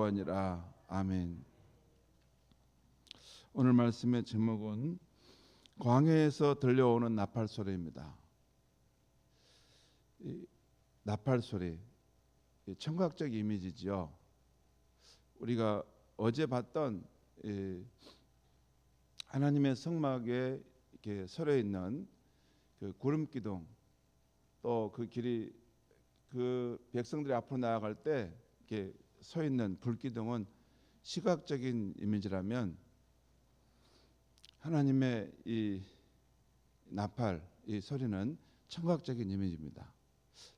기뻐하니라. 아멘. 오늘 말씀의 제목은 광야에서 들려오는 나팔 소리입니다. 이 나팔 소리, 청각적 이미지지요. 우리가 어제 봤던 하나님의 성막에 이렇게 서려 있는 그 구름 기둥, 또 그 길이 그 백성들이 앞으로 나아갈 때 이렇게 서 있는 불 기둥은 시각적인 이미지라면, 하나님의 이 나팔, 이 소리는 청각적인 이미지입니다.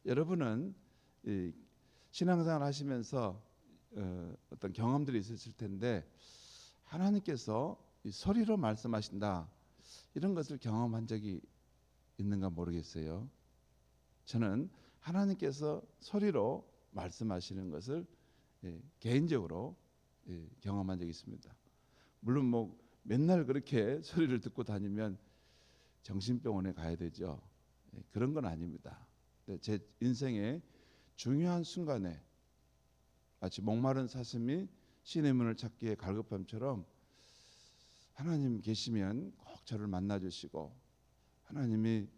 여러분은 이 신앙생활 하시면서 어떤 경험들이 있으실 텐데, 하나님께서 이 소리로 말씀하신다, 이런 것을 경험한 적이 있는가 모르겠어요. 저는 하나님께서 소리로 말씀하시는 것을 개인적으로 경험한 적이 있습니다. 물론 뭐 맨날 그렇게 소리를 듣고 다니면 정신병원에 가야 되죠. 그런 건 아닙니다. 제 인생의 중요한 순간에 마치 목마른 사슴이 신의 문을 찾기에 갈급함처럼 하나님 계시면 꼭 저를 만나 주시고, 하나님이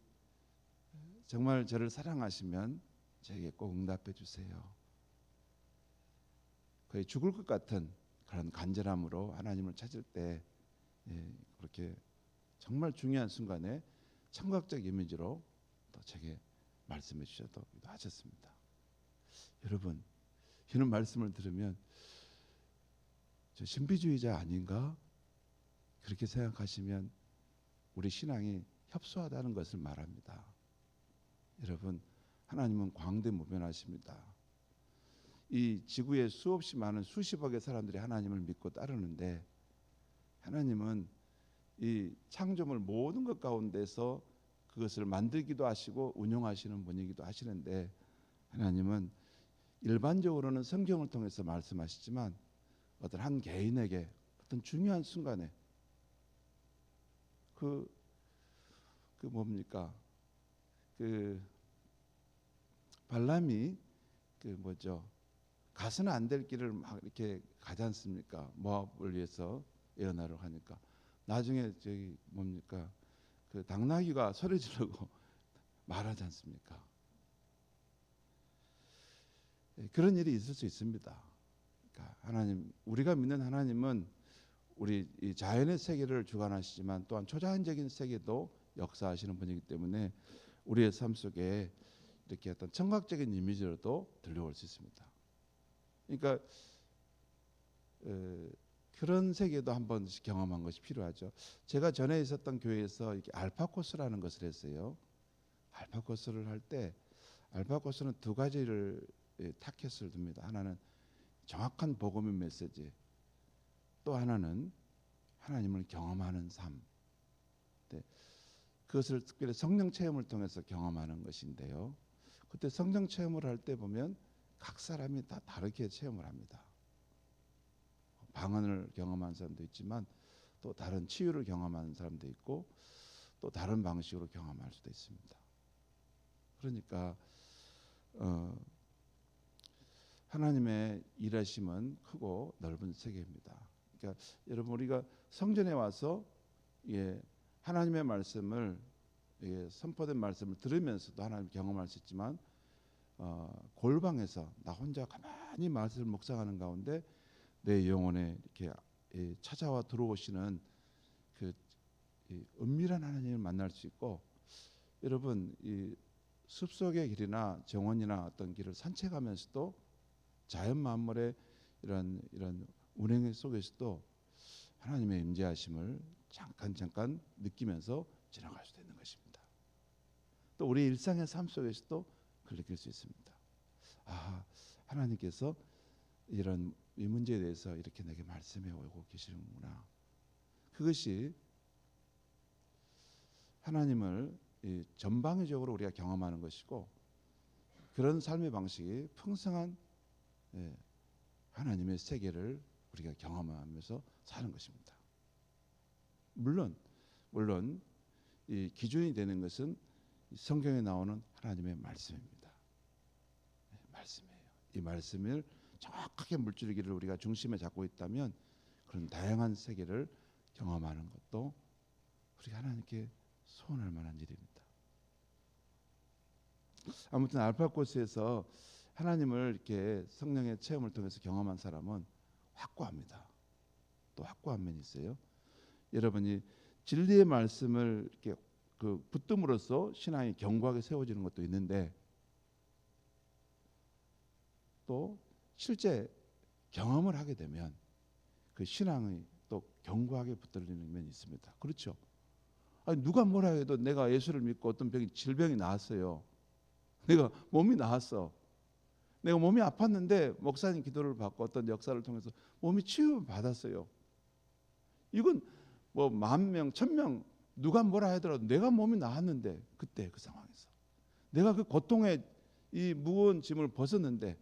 정말 저를 사랑하시면 저에게 꼭 응답해 주세요. 거의 죽을 것 같은 그런 간절함으로 하나님을 찾을 때 그렇게 정말 중요한 순간에 청각적 이미지로 또 제게 말씀해 주셔도 하셨습니다. 여러분, 이런 말씀을 들으면 저 신비주의자 아닌가? 그렇게 생각하시면 우리 신앙이 협소하다는 것을 말합니다. 여러분, 하나님은 광대무변하십니다. 이 지구에 수없이 많은 수십억의 사람들이 하나님을 믿고 따르는데, 하나님은 이 창조물 모든 것 가운데서 그것을 만들기도 하시고 운영하시는 분이기도 하시는데, 하나님은 일반적으로는 성경을 통해서 말씀하시지만 어떤 한 개인에게 어떤 중요한 순간에 뭡니까? 발람이 가서는 안 될 길을 막 이렇게 가지 않습니까? 모압을 위해서 예언하러 가니까 나중에 당나귀가 소리 지르고 말하지 않습니까? 그런 일이 있을 수 있습니다. 그러니까 하나님, 우리가 믿는 하나님은 우리 이 자연의 세계를 주관하시지만 또한 초자연적인 세계도 역사하시는 분이기 때문에 우리의 삶 속에 이렇게 어떤 청각적인 이미지로도 들려올 수 있습니다. 그러니까 그런 세계도 한 번씩 경험한 것이 필요하죠. 제가 전에 있었던 교회에서 이렇게 알파 코스라는 것을 했어요. 알파 코스를 할 때 알파 코스는 두 가지를 타켓을 둡니다. 하나는 정확한 복음의 메시지, 또 하나는 하나님을 경험하는 삶. 그것을 특별히 성령 체험을 통해서 경험하는 것인데요. 그때 성령 체험을 할 때 보면 각 사람이 다 다르게 체험을 합니다. 방언을 경험한 사람도 있지만 또 다른 치유를 경험하는 사람도 있고 또 다른 방식으로 경험할 수도 있습니다. 그러니까 하나님의 일하심은 크고 넓은 세계입니다. 그러니까 여러분, 우리가 성전에 와서 하나님의 말씀을 선포된 말씀을 들으면서도 하나님 경험할 수 있지만, 골방에서 나 혼자 가만히 말씀을 묵상하는 가운데 내 영혼에 이렇게 찾아와 들어오시는 그 은밀한 하나님을 만날 수 있고, 여러분, 이 숲속의 길이나 정원이나 어떤 길을 산책하면서도 자연 만물의 이런 운행 속에서도 하나님의 임재하심을 잠깐 느끼면서 지나갈 수도 있는 것입니다. 또 우리 일상의 삶 속에서도 그걸 느낄 수 있습니다. 하나님께서 이런 이 문제에 대해서 이렇게 내게 말씀해 오고 계시는구나. 그것이 하나님을 전방위적으로 우리가 경험하는 것이고, 그런 삶의 방식이 풍성한 하나님의 세계를 우리가 경험하면서 사는 것입니다. 물론 이 기준이 되는 것은 성경에 나오는 하나님의 말씀입니다. 말씀이에요. 이 말씀을 정확하게 물줄기를 우리가 중심에 잡고 있다면 그런 다양한 세계를 경험하는 것도 우리가 하나님께 소원할 만한 일입니다. 아무튼 알파 코스에서 하나님을 이렇게 성령의 체험을 통해서 경험한 사람은 확고합니다. 또 확고한 면이 있어요. 여러분이 진리의 말씀을 이렇게 붙듦으로써 신앙이 견고하게 세워지는 것도 있는데, 또 실제 경험을 하게 되면 그 신앙이 또 견고하게 붙들리는 면이 있습니다. 그렇죠? 아니, 누가 뭐라 해도 내가 예수를 믿고 어떤 질병이 나았어요. 내가 몸이 나았어. 내가 몸이 아팠는데 목사님 기도를 받고 어떤 역사를 통해서 몸이 치유를 받았어요. 이건 뭐 10,000명, 1,000명 누가 뭐라 하더라도 내가 몸이 나았는데, 그때 그 상황에서 내가 그 고통의 이 무거운 짐을 벗었는데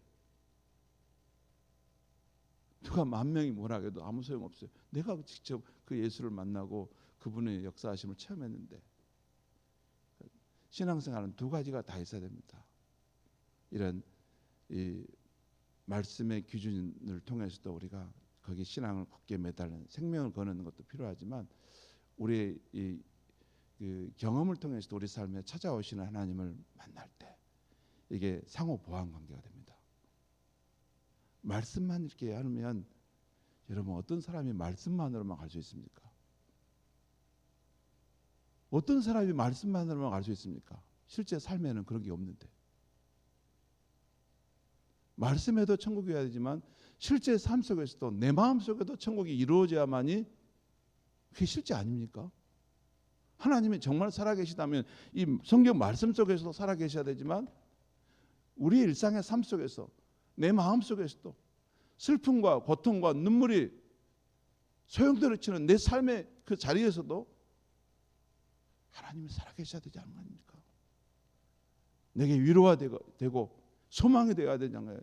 누가 10,000명이 뭐라 해도 아무 소용없어요. 내가 직접 그 예수를 만나고 그분의 역사하심을 체험했는데. 신앙생활은 두 가지가 다 있어야 됩니다. 이런 이 말씀의 기준을 통해서도 우리가 거기 신앙을 굳게 매달는 생명을 거는 것도 필요하지만, 우리의 그 경험을 통해서도 우리 삶에 찾아오시는 하나님을 만날 때 이게 상호 보완 관계가 됩니다. 말씀만 이렇게 하면, 여러분 어떤 사람이 말씀만으로만 갈 수 있습니까? 어떤 사람이 말씀만으로만 갈 수 있습니까? 실제 삶에는 그런 게 없는데. 말씀에도 천국이 와야 되지만 실제 삶 속에서도 내 마음 속에도 천국이 이루어져야만이 그게 실제 아닙니까? 하나님이 정말 살아계시다면 이 성경 말씀 속에서도 살아계셔야 되지만, 우리의 일상의 삶 속에서 내 마음 속에서도 슬픔과 고통과 눈물이 소용돌이 치는 내 삶의 그 자리에서도 하나님이 살아계셔야 되지 않습니까? 내게 위로가 되고 소망이 되어야 되잖아요.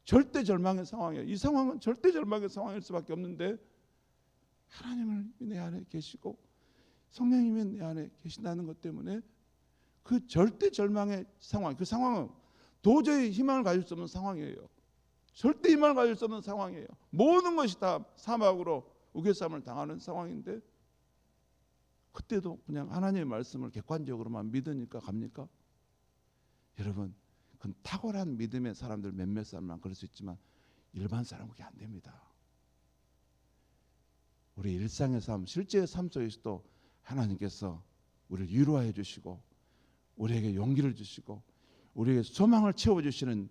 절대 절망의 상황이에요. 이 상황은 절대 절망의 상황일 수밖에 없는데, 하나님을 내 안에 계시고 성령님이 내 안에 계신다는 것 때문에 그 절대 절망의 상황, 그 상황은 도저히 희망을 가질 수 없는 상황이에요. 절대 희망을 가질 수 없는 상황이에요. 모든 것이 다 사막으로 우겨쌈을 당하는 상황인데, 그때도 그냥 하나님의 말씀을 객관적으로만 믿으니까 갑니까? 여러분, 그건 탁월한 믿음의 사람들 몇몇 사람만 그럴 수 있지만 일반 사람은 그게 안 됩니다. 우리 일상의 삶, 실제의 삶 속에서도 하나님께서 우리를 위로해 주시고 우리에게 용기를 주시고 우리에게 소망을 채워주시는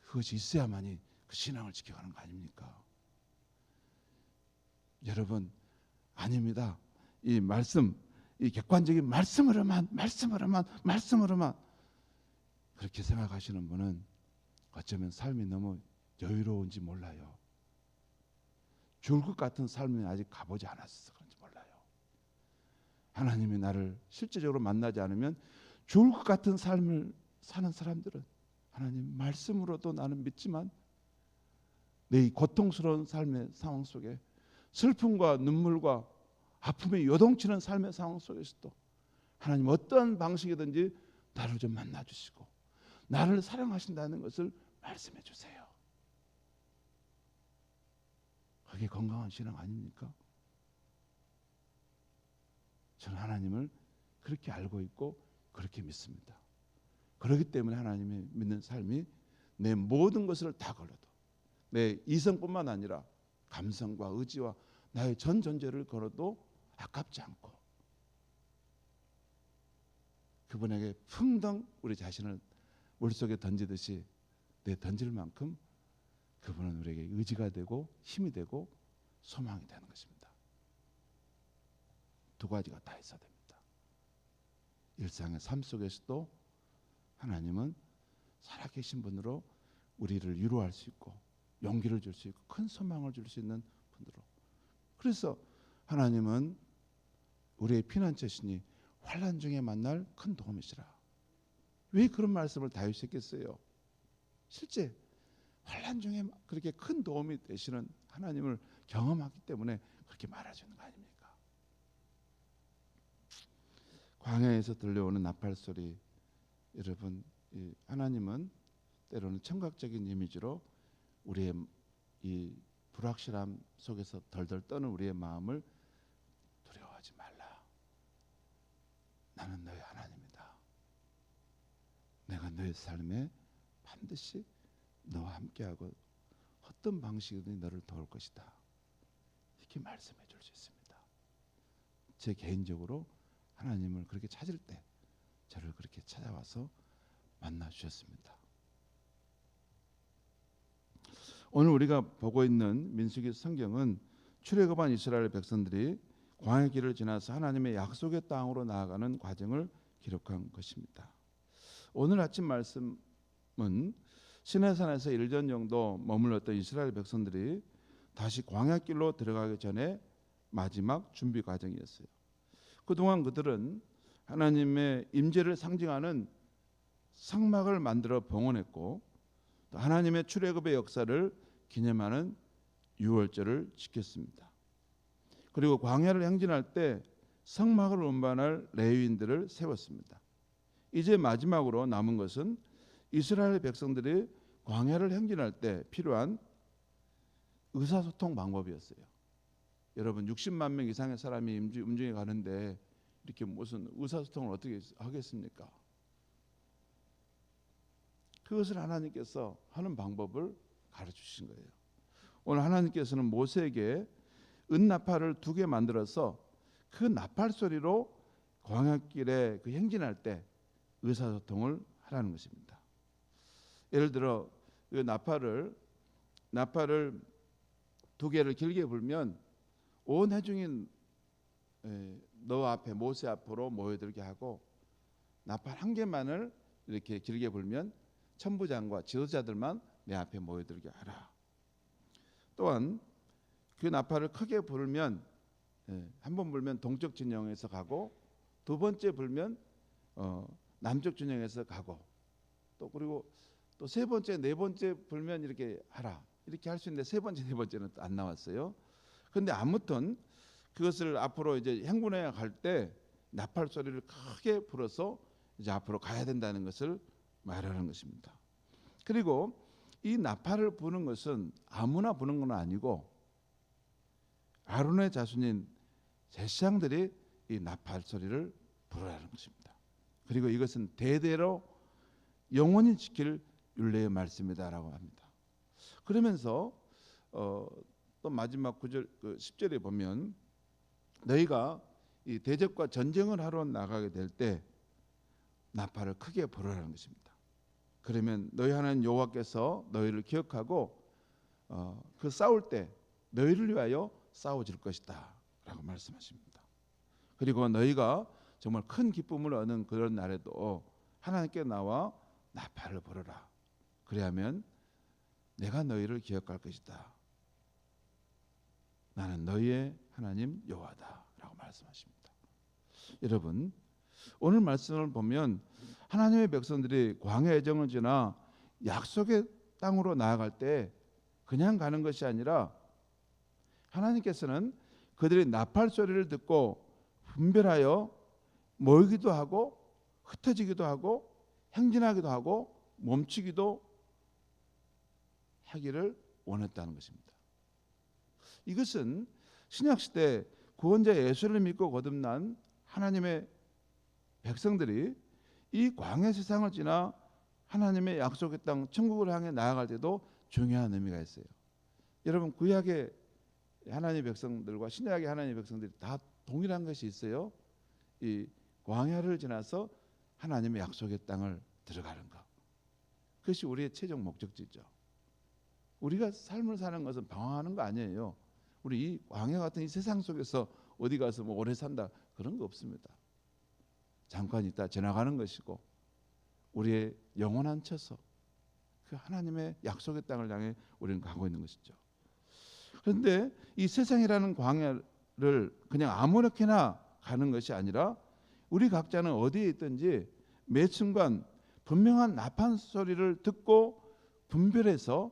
그것이 있어야만이 그 신앙을 지켜가는 거 아닙니까? 여러분, 아닙니다. 이 말씀, 이 객관적인 말씀으로만 그렇게 생각하시는 분은 어쩌면 삶이 너무 여유로운지 몰라요. 죽을 것 같은 삶이 아직 가보지 않았어 그런지 몰라요. 하나님이 나를 실제적으로 만나지 않으면 죽을 것 같은 삶을 사는 사람들은 하나님 말씀으로도 나는 믿지만, 내 이 고통스러운 삶의 상황 속에 슬픔과 눈물과 아픔이 요동치는 삶의 상황 속에서도 하나님 어떠한 방식이든지 나를 좀 만나주시고 나를 사랑하신다는 것을 말씀해 주세요. 그게 건강한 신앙 아닙니까? 저는 하나님을 그렇게 알고 있고 그렇게 믿습니다. 그렇기 때문에 하나님의 믿는 삶이 내 모든 것을 다 걸어도, 내 이성뿐만 아니라 감성과 의지와 나의 전 존재를 걸어도 아깝지 않고, 그분에게 풍덩 우리 자신을 물속에 던지듯이 내 던질 만큼 그분은 우리에게 의지가 되고 힘이 되고 소망이 되는 것입니다. 두 가지가 다 있어야 됩니다. 일상의 삶 속에서도 하나님은 살아계신 분으로 우리를 위로할 수 있고 용기를 줄 수 있고 큰 소망을 줄 수 있는 분으로. 그래서 하나님은 우리의 피난처시니 환난 중에 만날 큰 도움이시라. 왜 그런 말씀을 다윗이 했겠어요? 실제 환난 중에 그렇게 큰 도움이 되시는 하나님을 경험하기 때문에 그렇게 말해주는 거 아닙니까? 광야에서 들려오는 나팔 소리, 여러분, 하나님은 때로는 청각적인 이미지로 우리의 이 불확실함 속에서 덜덜 떠는 우리의 마음을 두려워하지 말라. 나는 너의 하나님이다. 내가 너의 삶에 반드시 너와 함께하고 어떤 방식이든 너를 도울 것이다. 이렇게 말씀해 줄 수 있습니다. 제 개인적으로 하나님을 그렇게 찾을 때 저를 그렇게 찾아와서 만나 주셨습니다. 오늘 우리가 보고 있는 민수기 성경은 출애굽한 이스라엘 백성들이 광야길을 지나서 하나님의 약속의 땅으로 나아가는 과정을 기록한 것입니다. 오늘 아침 말씀은 시내산에서 1년 정도 머물렀던 이스라엘 백성들이 다시 광야길로 들어가기 전에 마지막 준비 과정이었어요. 그동안 그들은 하나님의 임재를 상징하는 상막을 만들어 봉헌했고, 또 하나님의 출애굽의 역사를 기념하는 유월절을 지켰습니다. 그리고 광야를 행진할 때 성막을 운반할 레위인들을 세웠습니다. 이제 마지막으로 남은 것은 이스라엘 백성들이 광야를 행진할 때 필요한 의사소통 방법이었어요. 여러분 60만 명 이상의 사람이 움직여 가는데 이렇게 무슨 의사소통을 어떻게 하겠습니까? 그것을 하나님께서 하는 방법을 가르치신 거예요. 오늘 하나님께서는 모세에게 은나팔을 2개 만들어서 그 나팔 소리로 광야길에 그 행진할 때 의사소통을 하라는 것입니다. 예를 들어 그 나팔을 2개를 길게 불면 온 회중이 너 앞에 모세 앞으로 모여들게 하고, 나팔 1개만을 이렇게 길게 불면 천부장과 지도자들만 내 앞에 모여들게 하라. 또한 그 나팔을 크게 불면 한 번 불면 동쪽 진영에서 가고, 2번째 불면 남쪽 진영에서 가고, 또 그리고 또 3번째, 4번째 불면 이렇게 하라. 이렇게 할 수 있는데 3번째, 4번째는 또 안 나왔어요. 그런데 아무튼 그것을 앞으로 이제 행군해 갈 때 나팔 소리를 크게 불어서 이제 앞으로 가야 된다는 것을 말하는 것입니다. 그리고 이 나팔을 부는 것은 아무나 부는 건 아니고 아론의 자손인 제사장들이 이 나팔 소리를 부르라는 것입니다. 그리고 이것은 대대로 영원히 지킬 율례의 말씀이다라고 합니다. 그러면서 또 마지막 9절 10절에 보면 너희가 이 대적과 전쟁을 하러 나가게 될 때 나팔을 크게 불으라는 것입니다. 그러면 너희 하나님 여호와께서 너희를 기억하고 그 싸울 때 너희를 위하여 싸워줄 것이다 라고 말씀하십니다. 그리고 너희가 정말 큰 기쁨을 얻는 그런 날에도 하나님께 나와 나팔을 불어라. 그래야면 내가 너희를 기억할 것이다. 나는 너희의 하나님 여호와다 라고 말씀하십니다. 여러분, 오늘 말씀을 보면 하나님의 백성들이 광야 여정을 지나 약속의 땅으로 나아갈 때 그냥 가는 것이 아니라 하나님께서는 그들이 나팔 소리를 듣고 분별하여 모이기도 하고 흩어지기도 하고 행진하기도 하고 멈추기도 하기를 원했다는 것입니다. 이것은 신약시대 구원자 예수를 믿고 거듭난 하나님의 백성들이 이 광야 세상을 지나 하나님의 약속의 땅 천국을 향해 나아갈 때도 중요한 의미가 있어요. 여러분, 구약의 하나님의 백성들과 신약의 하나님의 백성들이 다 동일한 것이 있어요. 이 광야를 지나서 하나님의 약속의 땅을 들어가는 것. 그것이 우리의 최종 목적지죠. 우리가 삶을 사는 것은 방황하는 거 아니에요. 우리 이 광야 같은 이 세상 속에서 어디 가서 뭐 오래 산다 그런 거 없습니다. 잠깐 있다 지나가는 것이고 우리의 영원한 처소, 그 하나님의 약속의 땅을 향해 우리는 가고 있는 것이죠. 그런데 이 세상이라는 광야를 그냥 아무렇게나 가는 것이 아니라 우리 각자는 어디에 있든지 매 순간 분명한 나팔 소리를 듣고 분별해서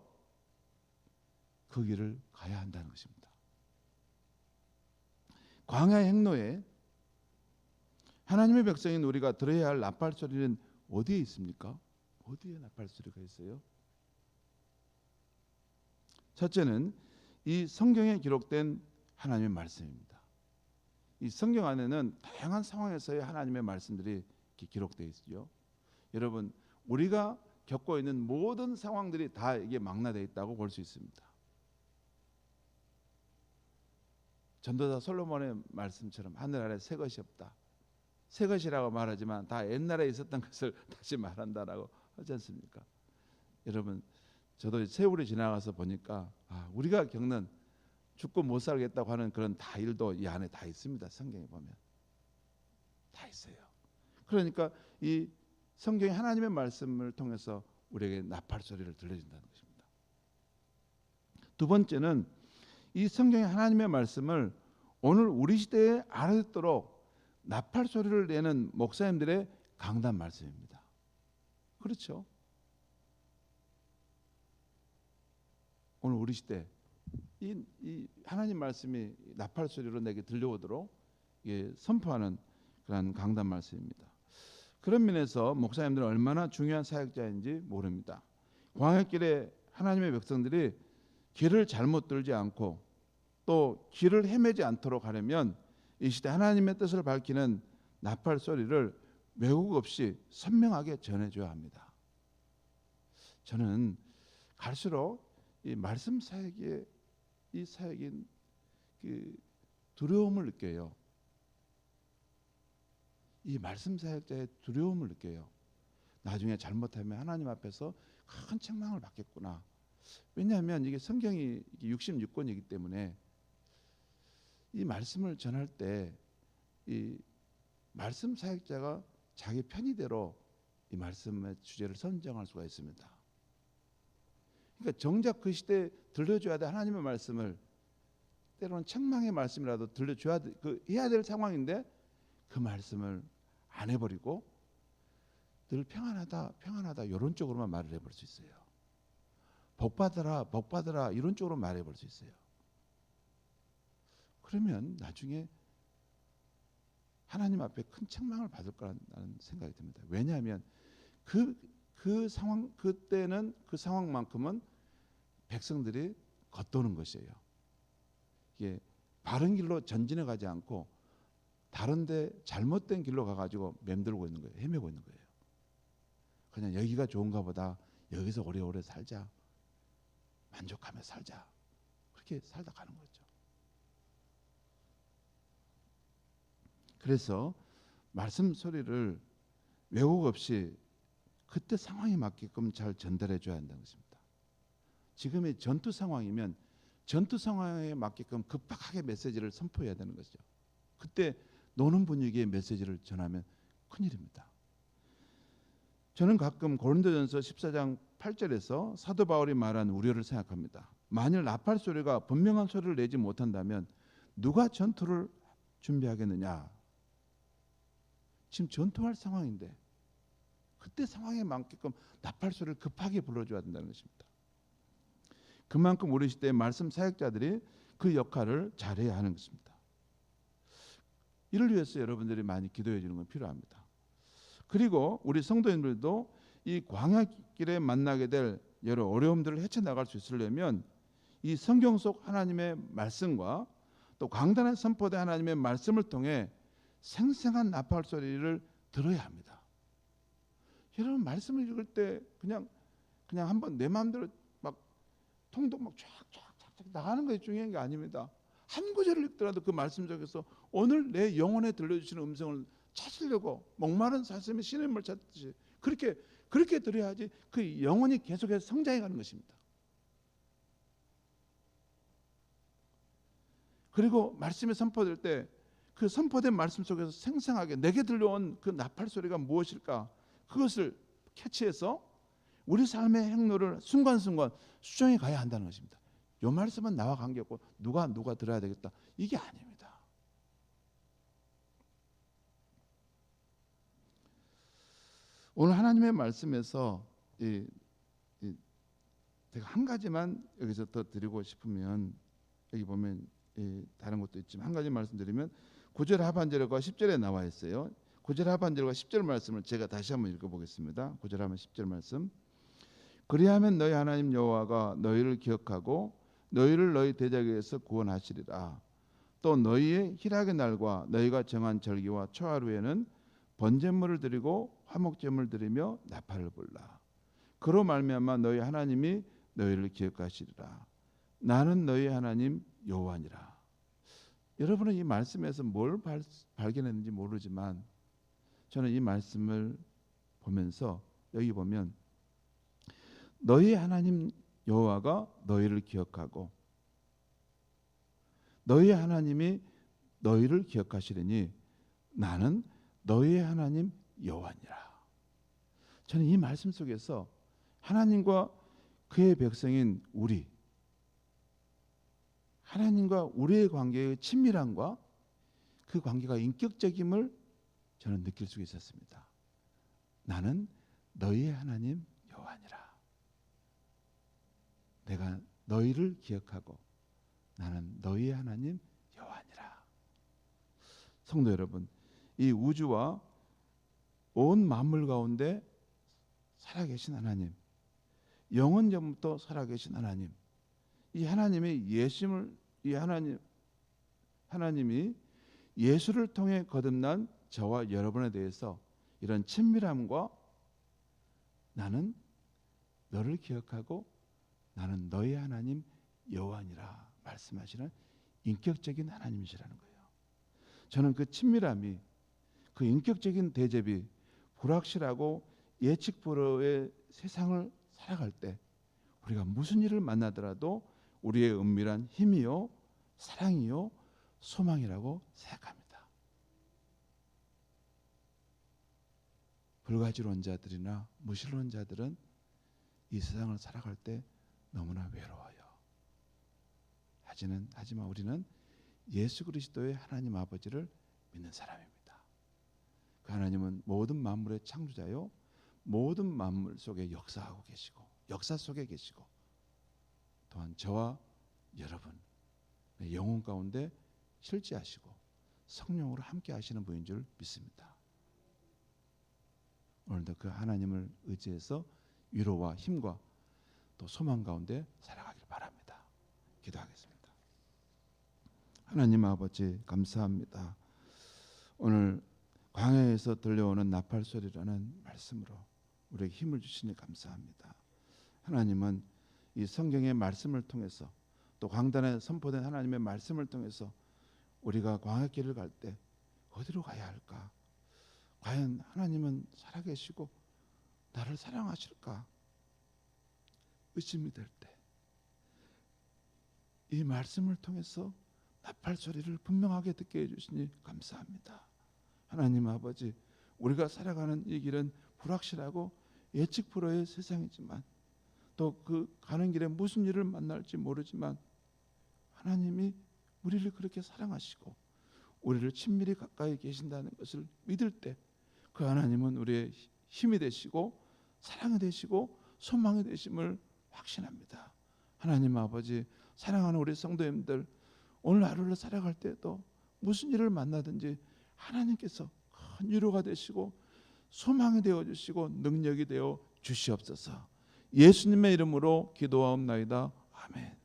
그 길을 가야 한다는 것입니다. 광야의 행로에 하나님의 백성인 우리가 들어야 할 나팔 소리는 어디에 있습니까? 어디에 나팔 소리가 있어요? 첫째는 이 성경에 기록된 하나님의 말씀입니다. 이 성경 안에는 다양한 상황에서의 하나님의 말씀들이 기록되어 있죠. 여러분, 우리가 겪고 있는 모든 상황들이 다 이게 망라되어 있다고 볼 수 있습니다. 전도자 솔로몬의 말씀처럼 하늘 아래 새 것이 없다. 새 것이라고 말하지만 다 옛날에 있었던 것을 다시 말한다라고 하지 않습니까? 여러분, 저도 세월이 지나가서 보니까 우리가 겪는 죽고 못 살겠다고 하는 그런 다 일도 이 안에 다 있습니다. 성경에 보면 다 있어요. 그러니까 이 성경이 하나님의 말씀을 통해서 우리에게 나팔 소리를 들려준다는 것입니다. 두 번째는 이 성경의 하나님의 말씀을 오늘 우리 시대에 알아듣도록 나팔 소리를 내는 목사님들의 강단 말씀입니다. 그렇죠? 오늘 우리 시대 이 하나님 말씀이 나팔 소리로 내게 들려오도록 선포하는 그런 강단 말씀입니다. 그런 면에서 목사님들은 얼마나 중요한 사역자인지 모릅니다. 광야길에 하나님의 백성들이 길을 잘못 들지 않고 또 길을 헤매지 않도록 하려면 이 시대 하나님의 뜻을 밝히는 나팔 소리를 왜곡 없이 선명하게 전해줘야 합니다. 저는 갈수록 이 말씀 사역의 이 사역인 그 두려움을 느껴요. 이 말씀 사역자의 두려움을 느껴요. 나중에 잘못하면 하나님 앞에서 큰 책망을 받겠구나. 왜냐하면 이게 성경이 66권이기 때문에 이 말씀을 전할 때 이 말씀 사역자가 자기 편의대로 이 말씀의 주제를 선정할 수가 있습니다. 그러니까 정작 그 시대에 들려줘야 될 하나님의 말씀을 때로는 책망의 말씀이라도 들려줘야 해야 될 상황인데 그 말씀을 안 해버리고 늘 평안하다 평안하다 이런 쪽으로만 말을 해버릴 수 있어요. 복받아라 복받아라 이런 쪽으로 말해버릴 수 있어요. 그러면 나중에 하나님 앞에 큰 책망을 받을 거라는 생각이 듭니다. 왜냐하면 그 상황 그때는 그 상황만큼은 백성들이 겉도는 것이에요. 이게 바른 길로 전진해 가지 않고 다른데 잘못된 길로 가가지고 맴돌고 있는 거예요. 헤매고 있는 거예요. 그냥 여기가 좋은가 보다. 여기서 오래오래 살자. 만족하며 살자. 그렇게 살다 가는 거죠. 그래서 말씀 소리를 왜곡 없이 그때 상황에 맞게끔 잘 전달해 줘야 한다는 것입니다. 지금의 전투 상황이면 전투 상황에 맞게끔 급박하게 메시지를 선포해야 되는 것이죠. 그때 노는 분위기의 메시지를 전하면 큰일입니다. 저는 가끔 고린도전서 14장 8절에서 사도 바울이 말한 우려를 생각합니다. 만일 나팔 소리가 분명한 소리를 내지 못한다면 누가 전투를 준비하겠느냐. 지금 전투할 상황인데 그때 상황에 맞게끔 나팔 소리를 급하게 불러줘야 된다는 것입니다. 그만큼 우리 시대의 말씀 사역자들이 그 역할을 잘해야 하는 것입니다. 이를 위해서 여러분들이 많이 기도해 주는 건 필요합니다. 그리고 우리 성도님들도 이 광야길에 만나게 될 여러 어려움들을 헤쳐나갈 수 있으려면 이 성경 속 하나님의 말씀과 또 강단에 선포된 하나님의 말씀을 통해 생생한 나팔 소리를 들어야 합니다. 여러분 말씀을 읽을 때 그냥 한번 내 마음대로 막 통독 막 쫙쫙쫙 나가는 것이 중요한 게 아닙니다. 한 구절을 읽더라도 그 말씀 속에서 오늘 내 영혼에 들려주시는 음성을 찾으려고 목마른 사슴이 시냇물 찾듯이 그렇게 들어야지 그 영혼이 계속해서 성장해가는 것입니다. 그리고 말씀이 선포될 때 그 선포된 말씀 속에서 생생하게 내게 들려온 그 나팔 소리가 무엇일까 그것을 캐치해서 우리 삶의 행로를 순간순간 수정해 가야 한다는 것입니다. 이 말씀은 나와 관계없고 누가 들어야 되겠다 이게 아닙니다. 오늘 하나님의 말씀에서 제가 한 가지만 여기서 더 드리고 싶으면 여기 보면 다른 것도 있지만 한 가지 말씀드리면 9절 하반절과 10절에 나와 있어요. 9절 하반절과 10절 말씀을 제가 다시 한번 읽어보겠습니다. 9절 하면 10절 말씀. 그리하면 너희 하나님 여호와가 너희를 기억하고 너희를 너희 대적에서 구원하시리라. 또 너희의 희락의 날과 너희가 정한 절기와 초하루에는 번제물을 드리고 화목제물을 드리며 나팔을 불라. 그로 말미암아 너희 하나님이 너희를 기억하시리라. 나는 너희 하나님 여호와니라. 여러분은 이 말씀에서 뭘 발견했는지 모르지만 저는 이 말씀을 보면서 여기 보면 너희 하나님 여호와가 너희를 기억하고 너희 하나님이 너희를 기억하시리니 나는 너희의 하나님 여호와니라. 저는 이 말씀 속에서 하나님과 그의 백성인 우리, 하나님과 우리의 관계의 친밀함과 그 관계가 인격적임을 저는 느낄 수 있었습니다. 나는 너희의 하나님 여호와니라. 내가 너희를 기억하고 나는 너희의 하나님 여호와니라. 성도 여러분, 이 우주와 온 만물 가운데 살아계신 하나님, 영원 전부터 살아계신 하나님, 이 하나님의 하나님이 예수를 통해 거듭난 저와 여러분에 대해서 이런 친밀함과 나는 너를 기억하고 나는 너의 하나님 여호와니라 말씀하시는 인격적인 하나님이시라는 거예요. 저는 그 친밀함이, 그 인격적인 대접이 불확실하고 예측 불허의 세상을 살아갈 때 우리가 무슨 일을 만나더라도 우리의 은밀한 힘이요, 사랑이요, 소망이라고 생각합니다. 불가지론자들이나 무신론자들은 이 세상을 살아갈 때 너무나 외로워요. 하지만 우리는 예수 그리스도의 하나님 아버지를 믿는 사람입니다. 그 하나님은 모든 만물의 창조자요, 모든 만물 속에 역사하고 계시고 역사 속에 계시고 또한 저와 여러분 영혼 가운데 실제하시고 성령으로 함께 하시는 분인 줄 믿습니다. 오늘도 그 하나님을 의지해서 위로와 힘과 또 소망 가운데 살아가길 바랍니다. 기도하겠습니다. 하나님 아버지 감사합니다. 오늘 광야에서 들려오는 나팔 소리라는 말씀으로 우리에게 힘을 주시니 감사합니다. 하나님은 이 성경의 말씀을 통해서 또 강단에 선포된 하나님의 말씀을 통해서 우리가 광야길을 갈 때 어디로 가야 할까? 과연 하나님은 살아계시고 나를 사랑하실까? 의심이 될 때 이 말씀을 통해서 나팔 소리를 분명하게 듣게 해주시니 감사합니다. 하나님 아버지, 우리가 살아가는 이 길은 불확실하고 예측 불허의 세상이지만 또 그 가는 길에 무슨 일을 만날지 모르지만 하나님이 우리를 그렇게 사랑하시고 우리를 친밀히 가까이 계신다는 것을 믿을 때 그 하나님은 우리의 힘이 되시고 사랑이 되시고 소망이 되심을 확신합니다. 하나님 아버지, 사랑하는 우리 성도님들 오늘 하루를 살아갈 때도 무슨 일을 만나든지 하나님께서 큰 위로가 되시고 소망이 되어주시고 능력이 되어 주시옵소서. 예수님의 이름으로 기도하옵나이다. 아멘.